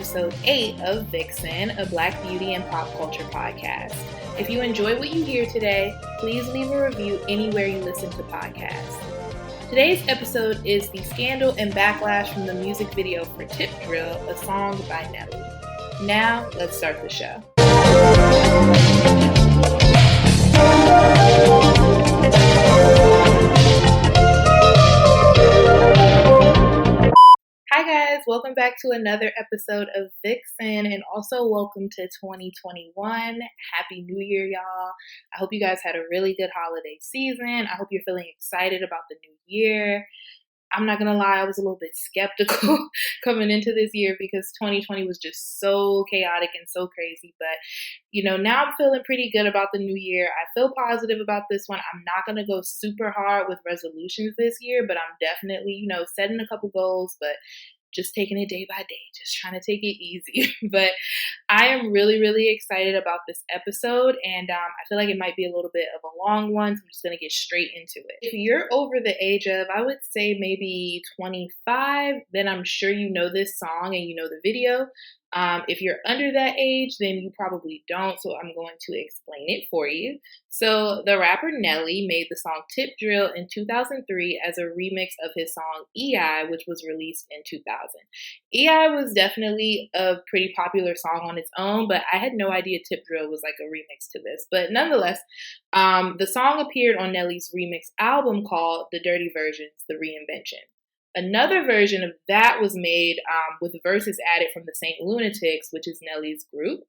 episode 8 of Vixen, a Black beauty and pop culture podcast. If you enjoy what you hear today, please leave a review anywhere you listen to podcasts. Today's episode is the scandal and backlash from the music video for Tip Drill, a song by Nelly. Now, let's start the show. Hi guys, welcome back to another episode of Vixen, and also welcome to 2021. Happy New Year, y'all. I hope you guys had a really good holiday season. I hope you're feeling excited about the new year. I'm not gonna lie, I was a little bit skeptical coming into this year because 2020 was just so chaotic and so crazy. But, now I'm feeling pretty good about the new year. I feel positive about this one. I'm not gonna go super hard with resolutions this year, but I'm definitely, setting a couple goals, but just taking it day by day, just trying to take it easy. But I am really, really excited about this episode, and I feel like it might be a little bit of a long one, so I'm just going to get straight into it. If you're over the age of, I would say maybe 25, then I'm sure you know this song and you know the video. If you're under that age, then you probably don't, so I'm going to explain it for you. So the rapper Nelly made the song Tip Drill in 2003 as a remix of his song EI, which was released in 2000. EI was definitely a pretty popular song on its own, but I had no idea Tip Drill was like a remix to this. But nonetheless, the song appeared on Nelly's remix album called The Dirty Versions, The Reinvention. Another version of that was made with verses added from the Saint Lunatics, which is Nelly's group.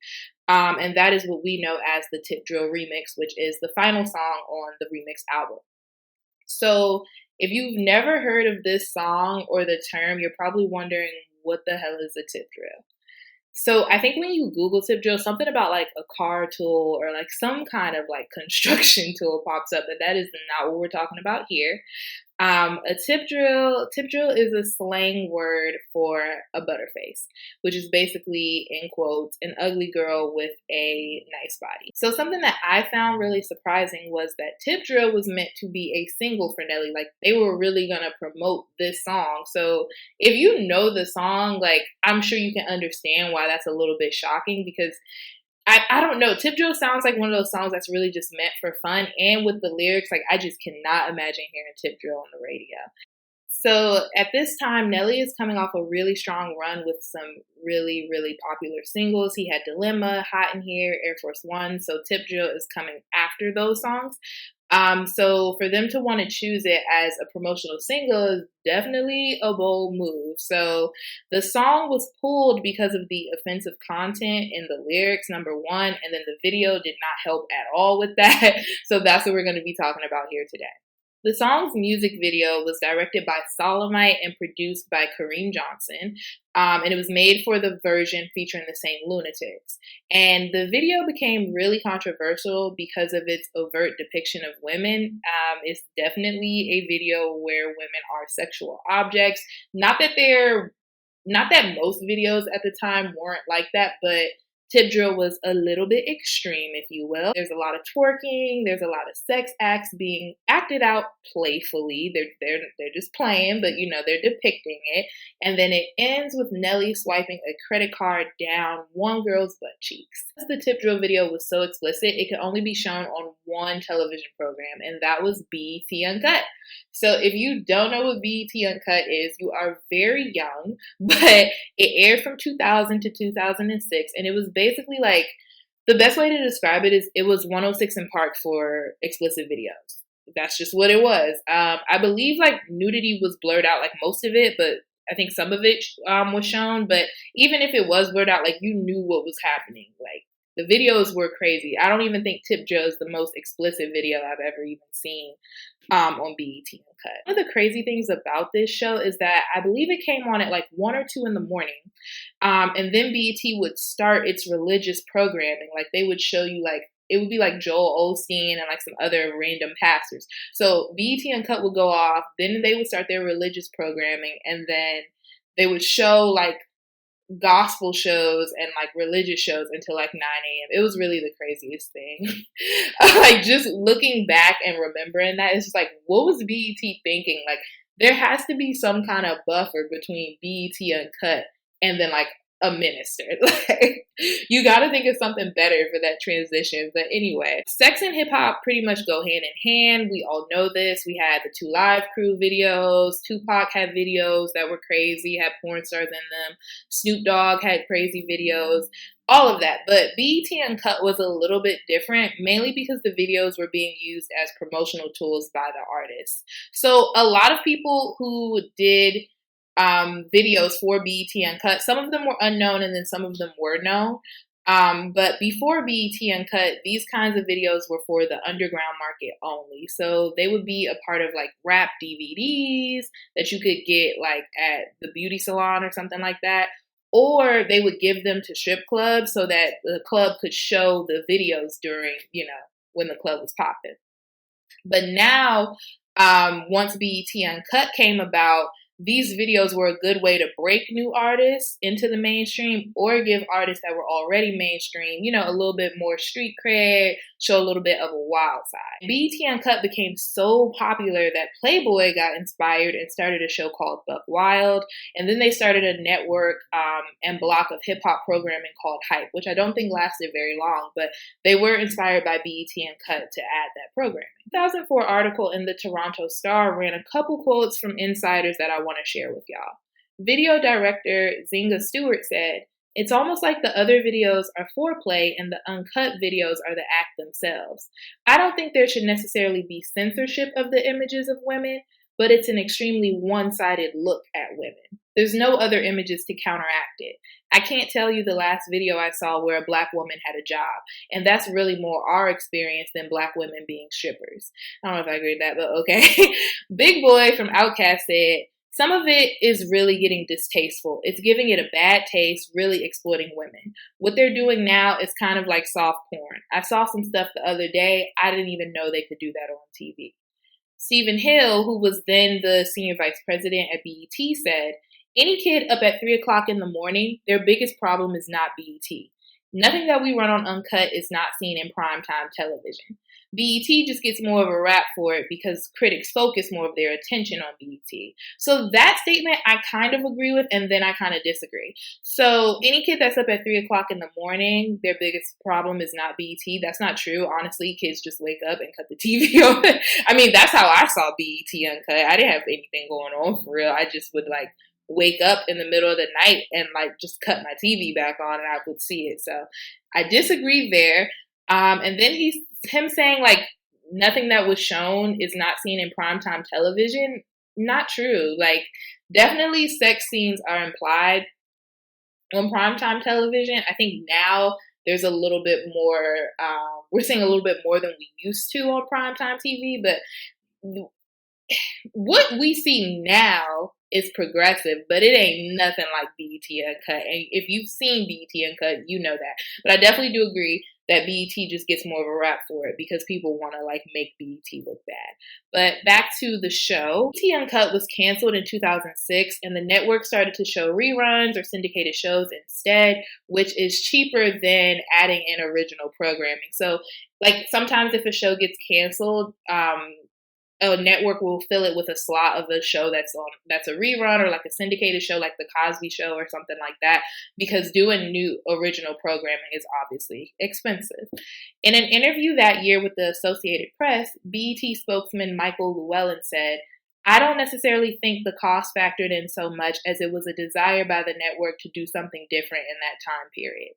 And that is what we know as the Tip Drill remix, which is the final song on the remix album. So if you've never heard of this song or the term, you're probably wondering, what the hell is a tip drill? So I think when you Google tip drill, something about like a car tool or like some kind of like construction tool pops up, but that is not what we're talking about here. A tip drill is a slang word for a butterface, which is basically, in quotes, an ugly girl with a nice body. So something that I found really surprising was that Tip Drill was meant to be a single for Nelly. Like, they were really going to promote this song. So if you know the song, like, I'm sure you can understand why that's a little bit shocking, because I don't know. Tip Drill sounds like one of those songs that's really just meant for fun. And with the lyrics, like, I just cannot imagine hearing Tip Drill on the radio. So at this time, Nelly is coming off a really strong run with some really, really popular singles. He had Dilemma, Hot in Here, Air Force One. So Tip Drill is coming after those songs. So for them to want to choose it as a promotional single is definitely a bold move. So the song was pulled because of the offensive content in the lyrics, number one, and then the video did not help at all with that. So that's what we're going to be talking about here today. The song's music video was directed by Solomite and produced by Kareem Johnson, and it was made for the version featuring the Saint Lunatics. And the video became really controversial because of its overt depiction of women. It's definitely a video where women are sexual objects. Not that most videos at the time weren't like that, but Tip Drill was a little bit extreme, if you will. There's a lot of twerking. There's a lot of sex acts being acted out playfully. They're just playing, but they're depicting it. And then it ends with Nelly swiping a credit card down one girl's butt cheeks. The Tip Drill video was so explicit, it could only be shown on one television program, and that was BET Uncut. So if you don't know what BET Uncut is, you are very young, but it aired from 2000 to 2006, and it was basically like, the best way to describe it is it was 106 in Park for explicit videos. That's just what it was. I believe like nudity was blurred out, like most of it, but I think some of it was shown. But even if it was blurred out, like you knew what was happening. Like the videos were crazy. I don't even think Tip Drill is the most explicit video I've ever even seen on BET Uncut. One of the crazy things about this show is that I believe it came on at like 1 or 2 in the morning. And then BET would start its religious programming. Like they would show you like, it would be like Joel Osteen and like some other random pastors. So BET Uncut would go off, then they would start their religious programming, and then they would show like gospel shows and like religious shows until like 9 a.m. It was really the craziest thing. Like just looking back and remembering that, it's just like, what was BET thinking? Like there has to be some kind of buffer between BET Uncut and then like a minister. Like, you got to think of something better for that transition. But anyway, sex and hip hop pretty much go hand in hand. We all know this. We had the 2 Live Crew videos. Tupac had videos that were crazy, had porn stars in them. Snoop Dogg had crazy videos. All of that. But BET Uncut was a little bit different, mainly because the videos were being used as promotional tools by the artists. So a lot of people who did videos for BET Uncut, some of them were unknown and then some of them were known. But before BET Uncut, these kinds of videos were for the underground market only. So they would be a part of like rap DVDs that you could get like at the beauty salon or something like that. Or they would give them to strip clubs so that the club could show the videos during, when the club was popping. But now, once BET Uncut came about, these videos were a good way to break new artists into the mainstream or give artists that were already mainstream, a little bit more street cred, show a little bit of a wild side. BET Uncut became so popular that Playboy got inspired and started a show called Buck Wild. And then they started a network and block of hip hop programming called Hype, which I don't think lasted very long, but they were inspired by BET Uncut to add that programming. 2004 article in the Toronto Star ran a couple quotes from insiders that I want to share with y'all. Video director Zinga Stewart said, "It's almost like the other videos are foreplay and the uncut videos are the act themselves. I don't think there should necessarily be censorship of the images of women, but it's an extremely one-sided look at women. There's no other images to counteract it. I can't tell you the last video I saw where a Black woman had a job, and that's really more our experience than Black women being strippers." I don't know if I agree with that, but okay. Big Boy from Outkast said, "Some of it is really getting distasteful. It's giving it a bad taste, really exploiting women. What they're doing now is kind of like soft porn. I saw some stuff the other day. I didn't even know they could do that on TV." Stephen Hill, who was then the senior vice president at BET, said, "Any kid up at 3 o'clock in the morning, their biggest problem is not BET. Nothing that we run on Uncut is not seen in primetime television. BET just gets more of a rap for it because critics focus more of their attention on BET." So that statement I kind of agree with, and then I kind of disagree. So any kid that's up at 3 o'clock in the morning, their biggest problem is not BET. That's not true. Honestly, kids just wake up and cut the TV on. I mean, that's how I saw BET Uncut. I didn't have anything going on for real. I just would like wake up in the middle of the night and like just cut my TV back on and I would see it. So I disagree there. And then him saying like nothing that was shown is not seen in primetime television. Not true. Like definitely sex scenes are implied on primetime television. I think now there's a little bit more, we're seeing a little bit more than we used to on primetime TV, but what we see now is progressive, but it ain't nothing like BET Uncut. And if you've seen BET Uncut, you know that. But I definitely do agree that BET just gets more of a rap for it because people want to like make BET look bad. But back to the show. BET Uncut was canceled in 2006 and the network started to show reruns or syndicated shows instead, which is cheaper than adding in original programming. So like sometimes if a show gets canceled, a network will fill it with a slot of a show that's a rerun or like a syndicated show like The Cosby Show or something like that, because doing new original programming is obviously expensive. In an interview that year with the Associated Press, BET spokesman Michael Llewellyn said, "I don't necessarily think the cost factored in so much as it was a desire by the network to do something different in that time period."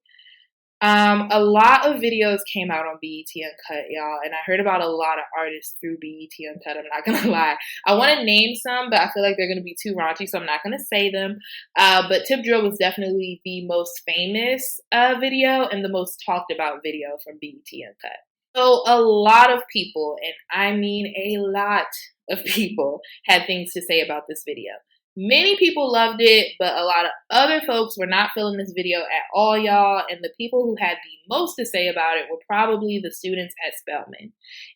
A lot of videos came out on BET Uncut, y'all, and I heard about a lot of artists through BET Uncut, I'm not gonna lie. I want to name some, but I feel like they're gonna be too raunchy, so I'm not gonna say them. But Tip Drill was definitely the most famous video and the most talked about video from BET Uncut. So a lot of people, and I mean a lot of people, had things to say about this video. Many people loved it, but a lot of other folks were not feeling this video at all, y'all. And the people who had the most to say about it were probably the students at Spelman.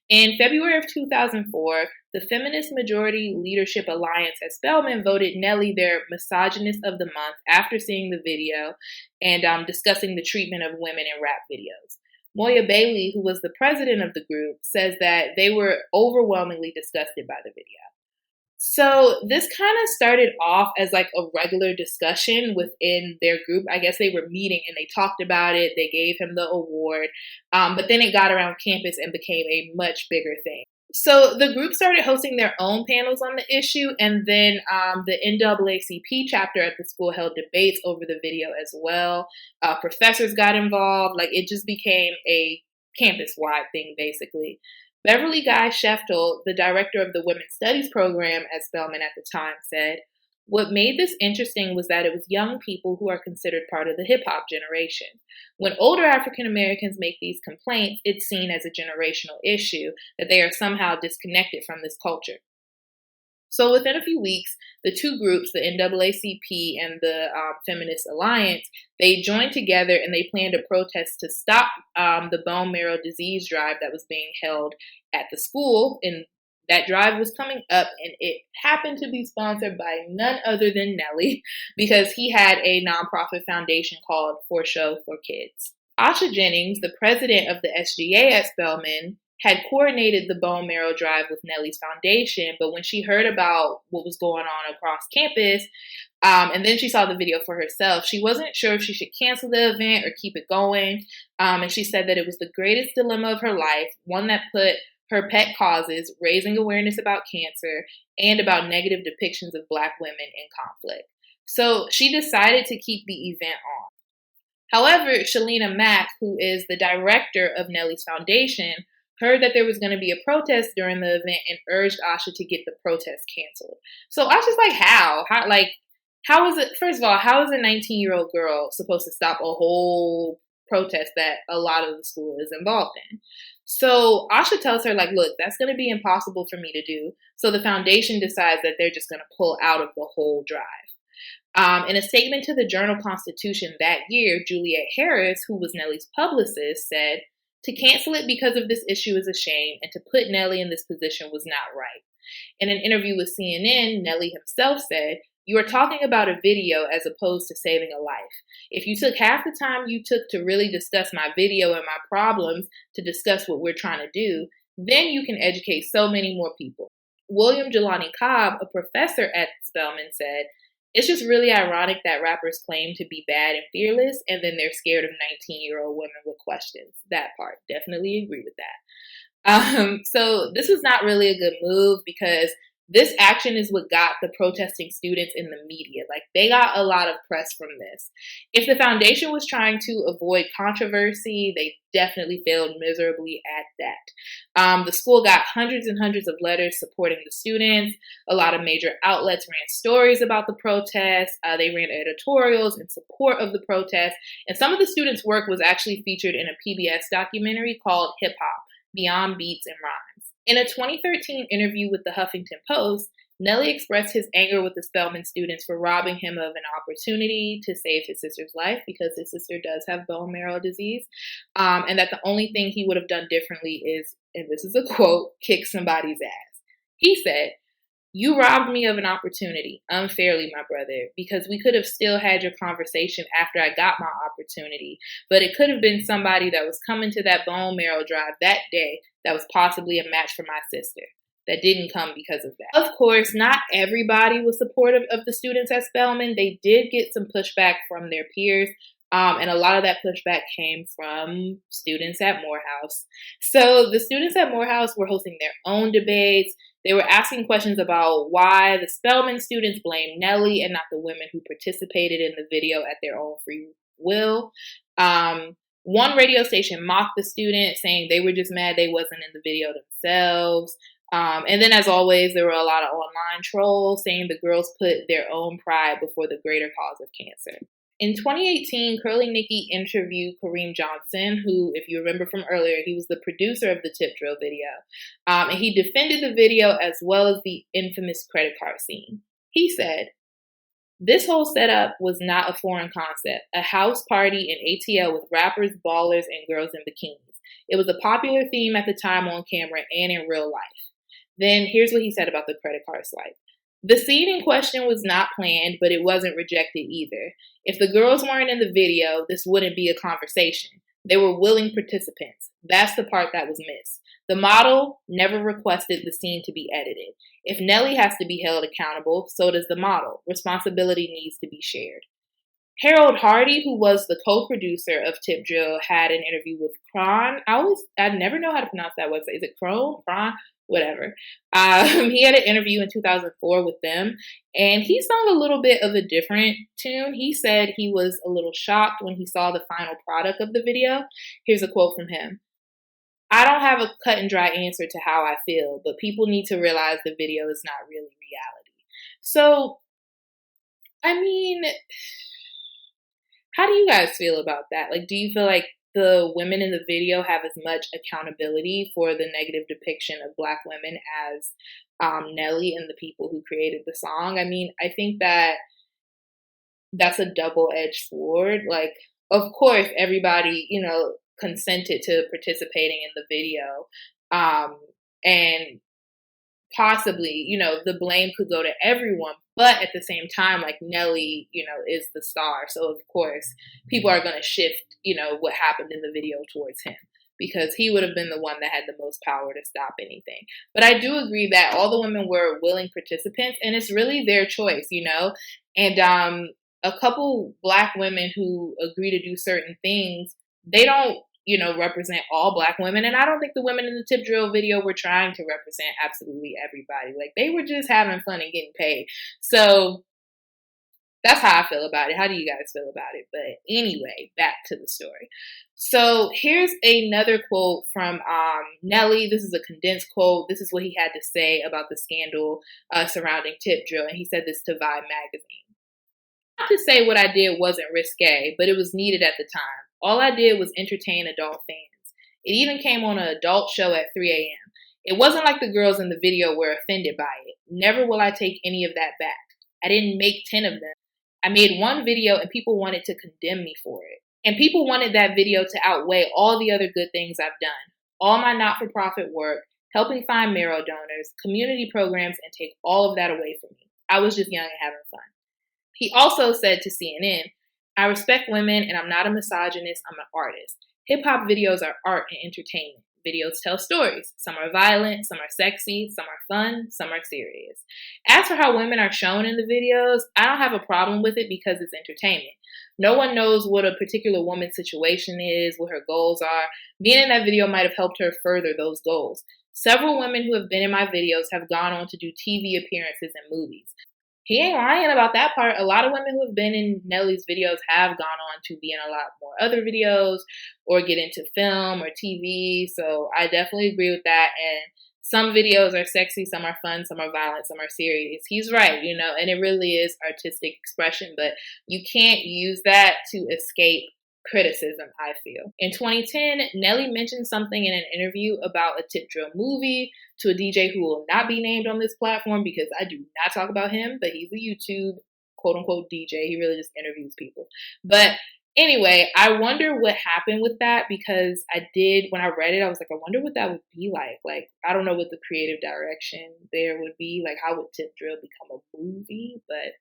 In February of 2004, the Feminist Majority Leadership Alliance at Spelman voted Nelly their Misogynist of the Month after seeing the video and discussing the treatment of women in rap videos. Moya Bailey, who was the president of the group, says that they were overwhelmingly disgusted by the video. So this kind of started off as like a regular discussion within their group. I guess they were meeting and they talked about it. They gave him the award. But then it got around campus and became a much bigger thing. So the group started hosting their own panels on the issue, and then the NAACP chapter at the school held debates over the video as well. Professors got involved. Like, it just became a campus-wide thing, basically. Beverly Guy Sheftel, the director of the Women's Studies program at Spelman at the time, said, "What made this interesting was that it was young people who are considered part of the hip-hop generation. When older African Americans make these complaints, it's seen as a generational issue, that they are somehow disconnected from this culture." So within a few weeks, the two groups, the NAACP and the Feminist Alliance, they joined together and they planned a protest to stop the bone marrow disease drive that was being held at the school. And that drive was coming up, and it happened to be sponsored by none other than Nelly, because he had a nonprofit foundation called For Show for Kids. Asha Jennings, the president of the SGA at Spelman, had coordinated the bone marrow drive with Nelly's foundation, but when she heard about what was going on across campus, and then she saw the video for herself, she wasn't sure if she should cancel the event or keep it going. And she said that it was the greatest dilemma of her life, one that put her pet causes, raising awareness about cancer, and about negative depictions of Black women in conflict. So she decided to keep the event on. However, Shalina Mack, who is the director of Nelly's foundation, heard that there was going to be a protest during the event and urged Asha to get the protest canceled. So Asha's like, how is it, first of all, how is a 19-year-old girl supposed to stop a whole protest that a lot of the school is involved in? So Asha tells her, like, look, that's going to be impossible for me to do. So the foundation decides that they're just going to pull out of the whole drive. In a statement to the Journal-Constitution that year, Juliet Harris, who was Nelly's publicist, said, "To cancel it because of this issue is a shame, and to put Nelly in this position was not right." In an interview with CNN, Nelly himself said, "You are talking about a video as opposed to saving a life. If you took half the time you took to really discuss my video and my problems to discuss what we're trying to do, then you can educate so many more people." William Jelani Cobb, a professor at Spelman, said, "It's just really ironic that rappers claim to be bad and fearless, and then they're scared of 19-year-old women with questions." That part, definitely agree with that. So this was not really a good move, because this action is what got the protesting students in the media. Like, they got a lot of press from this. If the foundation was trying to avoid controversy, they definitely failed miserably at that. The school got hundreds and hundreds of letters supporting the students. A lot of major outlets ran stories about the protest. They ran editorials in support of the protest. And some of the students' work was actually featured in a PBS documentary called Hip Hop, Beyond Beats and Rhymes. In a 2013 interview with the Huffington Post, Nelly expressed his anger with the Spelman students for robbing him of an opportunity to save his sister's life, because his sister does have bone marrow disease, and that the only thing he would have done differently is, and this is a quote, "kick somebody's ass." He said, "You robbed me of an opportunity unfairly, my brother, because we could have still had your conversation after I got my opportunity, but it could have been somebody that was coming to that bone marrow drive that day that was possibly a match for my sister, that didn't come because of that." Of course, not everybody was supportive of the students at Spelman. They did get some pushback from their peers, and a lot of that pushback came from students at Morehouse. So the students at Morehouse were hosting their own debates. They were asking questions about why the Spelman students blamed Nelly and not the women who participated in the video at their own free will. One radio station mocked the students, saying they were just mad they wasn't in the video themselves. And then, as always, there were a lot of online trolls saying the girls put their own pride before the greater cause of cancer. In 2018, Curly Nikki interviewed Kareem Johnson, who, if you remember from earlier, he was the producer of the Tip Drill video. And he defended the video as well as the infamous credit card scene. He said, "This whole setup was not a foreign concept, a house party in ATL with rappers, ballers, and girls in bikinis. It was a popular theme at the time on camera and in real life." Then here's what he said about the credit card swipe. "The scene in question was not planned, but it wasn't rejected either. If the girls weren't in the video, this wouldn't be a conversation. They were willing participants. That's the part that was missed. The model never requested the scene to be edited. If Nelly has to be held accountable, so does the model. Responsibility needs to be shared. Harold Hardy, who was the co-producer of Tip Drill, had an interview with Kron. I never know how to pronounce that website. Is it Kron? Whatever. He had an interview in 2004 with them, and he sung a little bit of a different tune. He said he was a little shocked when he saw the final product of the video. Here's a quote from him. "I don't have a cut and dry answer to how I feel, but people need to realize the video is not really reality." So, I mean, how do you guys feel about that? Like, do you feel like the women in the video have as much accountability for the negative depiction of Black women as Nelly and the people who created the song? I mean, I think that that's a double-edged sword. Like, of course, everybody, consented to participating in the video. And possibly, the blame could go to everyone. But at the same time, like, Nelly, is the star. So, of course, people are going to shift, what happened in the video towards him, because he would have been the one that had the most power to stop anything. But I do agree that all the women were willing participants, and it's really their choice, And a couple Black women who agree to do certain things, they don't, represent all Black women. And I don't think the women in the Tip Drill video were trying to represent absolutely everybody. Like, they were just having fun and getting paid. So that's how I feel about it. How do you guys feel about it? But anyway, back to the story. So here's another quote from Nelly. This is a condensed quote. This is what he had to say about the scandal surrounding Tip Drill. And he said this to Vibe magazine. "Not to say what I did wasn't risque, but it was needed at the time. All I did was entertain adult fans. It even came on an adult show at 3 a.m. It wasn't like the girls in the video were offended by it. Never will I take any of that back. I didn't make 10 of them. I made one video and people wanted to condemn me for it. And people wanted that video to outweigh all the other good things I've done. All my not-for-profit work, helping find marrow donors, community programs, and take all of that away from me. I was just young and having fun." He also said to CNN, "I respect women and I'm not a misogynist, I'm an artist. Hip-hop videos are art and entertainment. Videos tell stories. Some are violent, some are sexy, some are fun, some are serious. As for how women are shown in the videos, I don't have a problem with it because it's entertainment. No one knows what a particular woman's situation is, what her goals are. Being in that video might have helped her further those goals. Several women who have been in my videos have gone on to do TV appearances and movies." He ain't lying about that part. A lot of women who have been in Nelly's videos have gone on to be in a lot more other videos or get into film or TV. So I definitely agree with that. And some videos are sexy, some are fun, some are violent, some are serious. He's right, and it really is artistic expression. But you can't use that to escape criticism, I feel. In 2010, Nelly mentioned something in an interview about a Tip Drill movie to a DJ who will not be named on this platform because I do not talk about him, but he's a YouTube quote-unquote DJ. He really just interviews people. But anyway, I wonder what happened with that, because when I read it, I was like, I wonder what that would be like. Like, I don't know what the creative direction there would be. Like, how would Tip Drill become a movie? But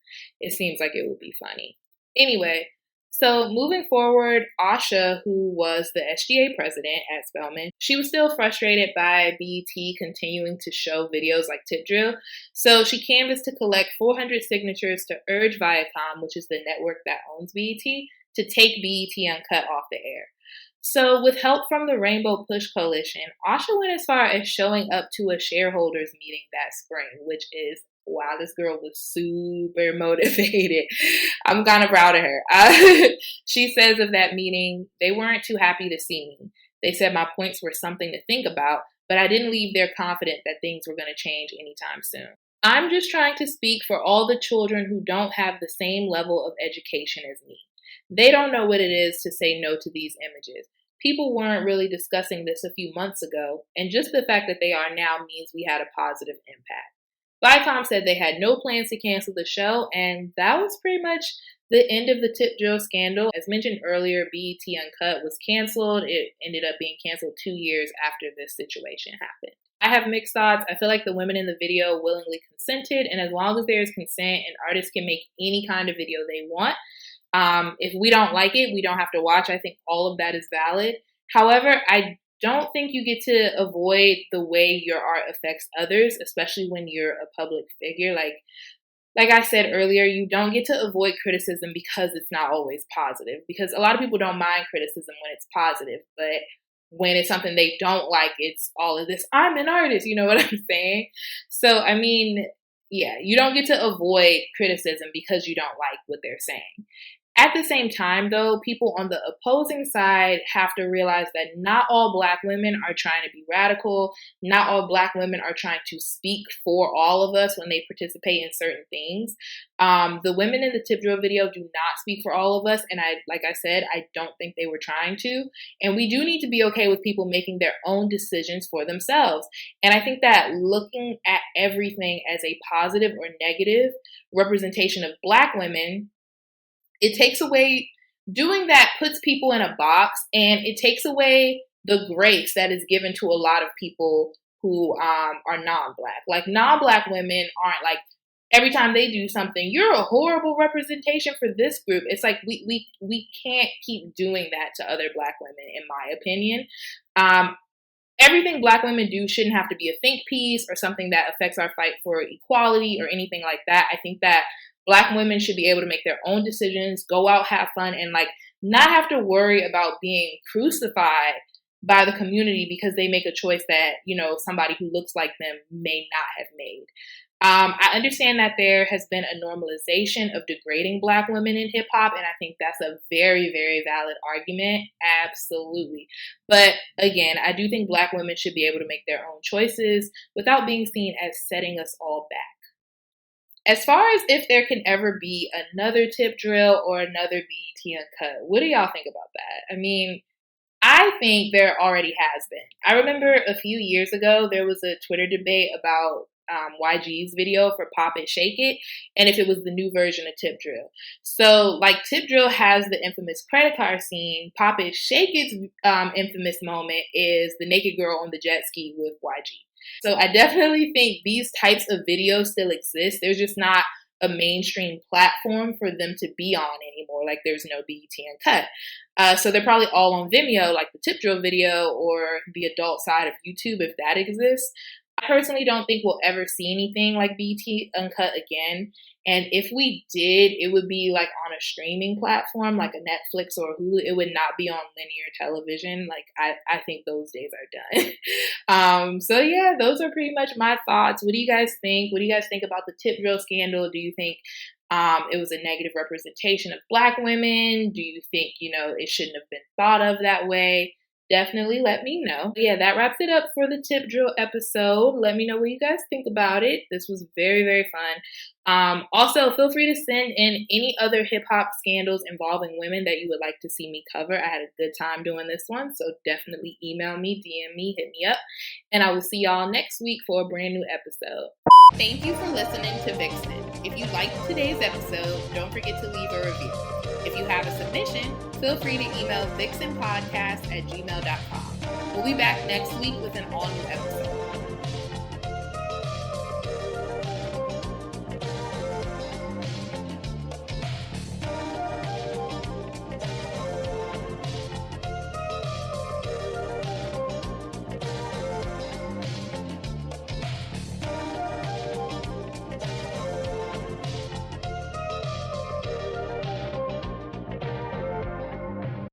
it seems like it would be funny. Anyway, so moving forward, Asha, who was the SGA president at Spelman, she was still frustrated by BET continuing to show videos like Tip Drill. So she canvassed to collect 400 signatures to urge Viacom, which is the network that owns BET, to take BET Uncut off the air. So with help from the Rainbow Push Coalition, Asha went as far as showing up to a shareholders meeting that spring, which is, wow, this girl was super motivated. I'm kind of proud of her. She says of that meeting, "They weren't too happy to see me. They said my points were something to think about, but I didn't leave there confident that things were going to change anytime soon. I'm just trying to speak for all the children who don't have the same level of education as me. They don't know what it is to say no to these images. People weren't really discussing this a few months ago, and just the fact that they are now means we had a positive impact." Viacom said they had no plans to cancel the show, and that was pretty much the end of the Tip Drill scandal. As mentioned earlier, BET Uncut was canceled. It ended up being canceled 2 years after this situation happened. I have mixed thoughts. I feel like the women in the video willingly consented, and as long as there is consent and artists can make any kind of video they want, If we don't like it, we don't have to watch. I think all of that is valid. However, I don't think you get to avoid the way your art affects others, especially when you're a public figure. Like I said earlier, you don't get to avoid criticism because it's not always positive. Because a lot of people don't mind criticism when it's positive, but when it's something they don't like, it's all of this, I'm an artist, you know what I'm saying? So, I mean, yeah, you don't get to avoid criticism because you don't like what they're saying. At the same time, though, people on the opposing side have to realize that not all Black women are trying to be radical. Not all Black women are trying to speak for all of us when they participate in certain things. The women in the tip drill video do not speak for all of us. And like I said, I don't think they were trying to. And we do need to be okay with people making their own decisions for themselves. And I think that looking at everything as a positive or negative representation of Black women, it takes away, doing that puts people in a box, and it takes away the grace that is given to a lot of people who are non-Black. Like, non-Black women aren't like, every time they do something, you're a horrible representation for this group. It's like we can't keep doing that to other Black women, in my opinion. Everything Black women do shouldn't have to be a think piece or something that affects our fight for equality or anything like that. I think that Black women should be able to make their own decisions, go out, have fun, and like not have to worry about being crucified by the community because they make a choice that, you know, somebody who looks like them may not have made. I understand that there has been a normalization of degrading Black women in hip hop, and I think that's a very, very valid argument. Absolutely. But again, I do think Black women should be able to make their own choices without being seen as setting us all back. As far as if there can ever be another tip drill or another BET Uncut, what do y'all think about that? I mean, I think there already has been. I remember a few years ago, there was a Twitter debate about YG's video for Pop It, Shake It, and if it was the new version of Tip Drill. So, like, Tip Drill has the infamous credit card scene. Pop It, Shake It's infamous moment is the naked girl on the jet ski with YG. So I definitely think these types of videos still exist. There's just not a mainstream platform for them to be on anymore. Like, there's no BET Uncut. So they're probably all on Vimeo, like the Tip Drill video, or the adult side of YouTube, if that exists. I personally don't think we'll ever see anything like BET Uncut again. And if we did, it would be like on a streaming platform, like a Netflix or Hulu. It would not be on linear television. Like, I think those days are done. So yeah, those are pretty much my thoughts. What do you guys think? What do you guys think about the Tip Drill scandal? Do you think it was a negative representation of Black women? Do you think, you know, it shouldn't have been thought of that way? Definitely let me know. Yeah, that wraps it up for the Tip Drill episode. Let me know what you guys think about it. This was very, very fun. Also, feel free to send in any other hip hop scandals involving women that you would like to see me cover. I had a good time doing this one, so definitely email me, DM me, hit me up, and I will see y'all next week for a brand new episode. Thank you for listening to Vixen. If you liked today's episode, don't forget to leave a review. If you have a submission, feel free to email VIXENPODCAST@gmail.com. We'll be back next week with an all-new episode.